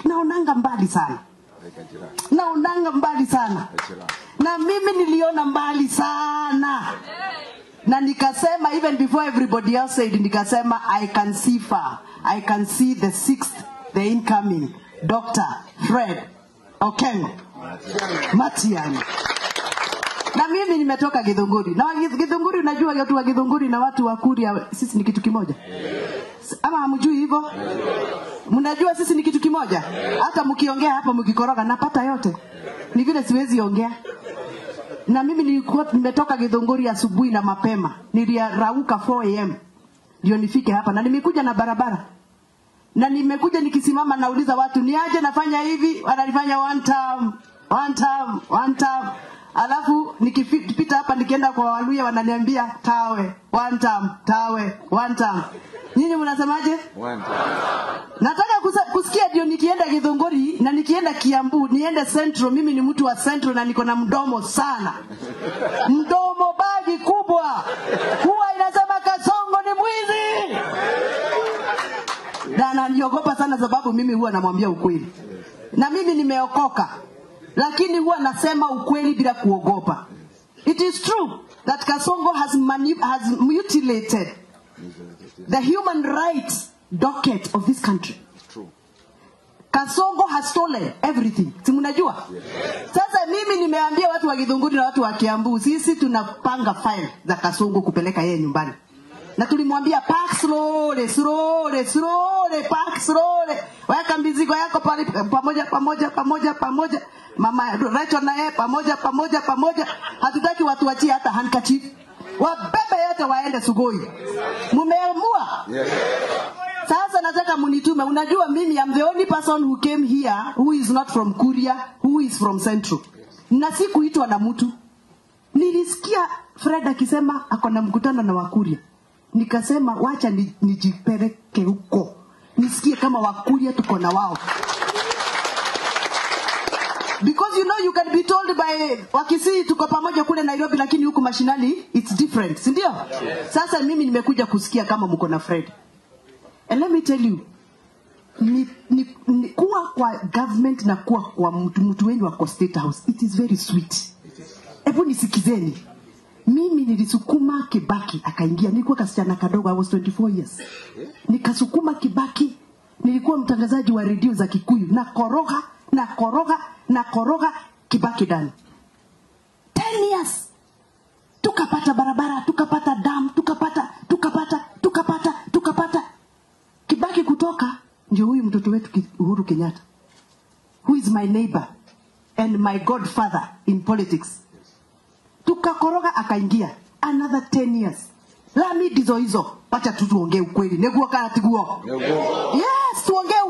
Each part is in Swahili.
naonanga mbali sana. Naonanga mbali sana. Na mimi niliona mbali sana. Na nikasema, even before everybody else said, nikasema, I can see far. I can see the 6th, the incoming, Dr. Fred Okengo Matiang'i. Na mimi nimetoka Githunguri. Na Githunguri, unajua watu wa Githunguri na watu wa Kuria sisi ni kitu kimoja. Ama hamjui hivyo? Mnajua sisi ni kitu kimoja. Hata mkiongea hapa mkikoroga napata yote. Ni vile siwezi ongea. Na mimi nilikuwa nimetoka Githunguri asubuhi na mapema. Nilirauka 4 am ndio nifike hapa, na nimekuja na barabara. Na nimekuja nikisimama nauliza watu, niaje nafanya hivi? Wananifanya one term. Alafu nikipita hapa nikienda kwa Waluya wananiambia tawe, one term. Nyinyi mnasemaje? One term. Nataka kusikia ndio nikienda Githunguri na nikienda Kiambu, niende Central. Mimi ni mtu wa Central na niko na mdomo sana. Mdomo bagi kubwa. Huwa inasema Kasongo ni mwizi. Na naniogopa sana sababu mimi huwa namwambia ukweli. Na mimi nimeokoka. Lakini huwa nasema ukweli bila kuogopa. It is true that Kasongo has mutilated the human rights docket of this country. True. Kasongo has stolen everything. Si mnajua? Sasa mimi nimeambia watu wa Githunguri na watu wa Kiambu, sisi tunapanga file za Kasongo kupeleka yeye nyumbani. Na tulimwambia park slowly, park slowly. Weka mizigo yako pale pamoja. Mama Rachel na yeye pamoja. Hatutaki watu wachie hata handkerchief. Wabebe yote waende Sugoi. Mumeamua? Yes. Sasa nataka munitume. Unajua mimi am the only person who came here who is not from Kuria, who is from Central. Na sikuitwa na mtu. Nilisikia Fred akisema ako na mkutano na Wakuria. Nikasema wacha nijipeleke huko. Nisikie kama Wakuria tuko na wao. Because you know you can be told by Wakisii tuko pamoja kule Nairobi, lakini huku mashinani it's different, si ndio? Sasa mimi nimekuja kusikia kama mko na Fred. And let me tell you, kuwa kwa government na kuwa kwa mtu wenyu wako State House, it is very sweet. Hebu nisikizeni. Mimi nilisukuma Kibaki akaingia. Nilikuwa kasichana kadogo, I was 24 years. Nikasukuma Kibaki, nilikuwa mtangazaji wa redio za Kikuyu, na koroga Kibaki ndani. 10 years. Tukapata barabara, tukapata dam, tukapata. Kibaki kutoka, ndio huyu mtoto wetu Uhuru Kenyatta, who is my neighbor and my godfather in politics. Tukakoroga akaingia. Another 10 years. Lami dizo hizo. Wacha tuongee ukweli. Neguo kana tiguo. Yes, tuongee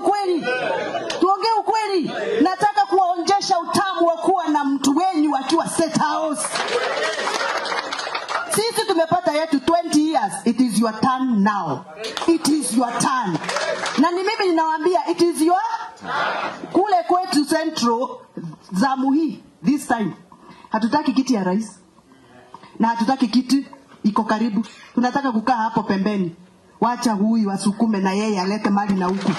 ukweli. Nataka kuwaonjesha utamu wa kuwa na mtu wenyu akiwa State House. Sisi tumepata yetu 20 years. It is your turn now. It is your turn. Na ni mimi ninawaambia it is your kule kwetu Central zamu hii this time. Hatutaki kiti ya rais. Na hatutaki kiti iko karibu. Tunataka kukaa hapo pembeni. Wacha huyu wasukume na yeye alete mali na huku.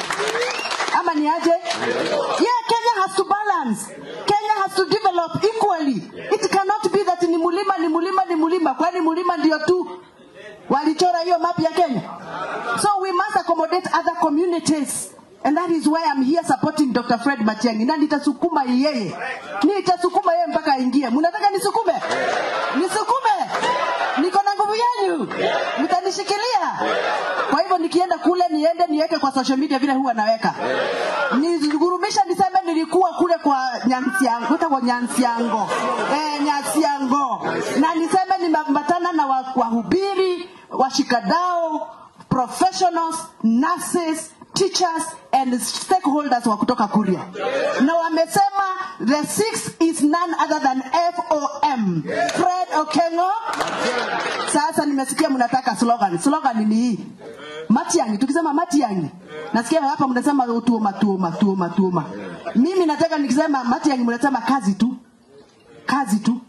Ama ni aje? Yeah, Kenya has to balance. Kenya has to develop equally. It cannot be that ni mulima. Kwani mulima ndio tu walichora hiyo map ya Kenya. So we must accommodate other communities. And that is why I'm here supporting Dr. Fred Matiang'i. Na nitasukuma yeye. Mpaka aingie. Mnataka nisukume? Niko na nguvu yenu. Mtanishikilia. Kwa hivyo nikienda kule niweke kwa social media vile huwa naweka. Nigurumisha niseme nilikuwa kule kwa Nyansiango. Na niseme nimepatana na wahubiri, washikadau, professionals, nurses, teachers and stakeholders wa kutoka Kuria. Na wamesema the 6th is none other than FOM. Fred Okengo. Sasa nimesikia mnataka slogan. Slogan ni hii. Matiang'i. Tukisema Matiang'i, nasikia hapa mnasema tuoma. Mimi nataka nikisema Matiang'i mnasema kazi tu.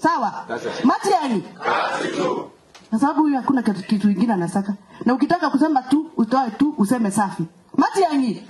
Sawa? Matiang'i. Kazi tu. Kwa sababu huyu hakuna kitu kingine anasaka. Na ukitaka kusema tu, utoe tu, useme safi. Matiang'i.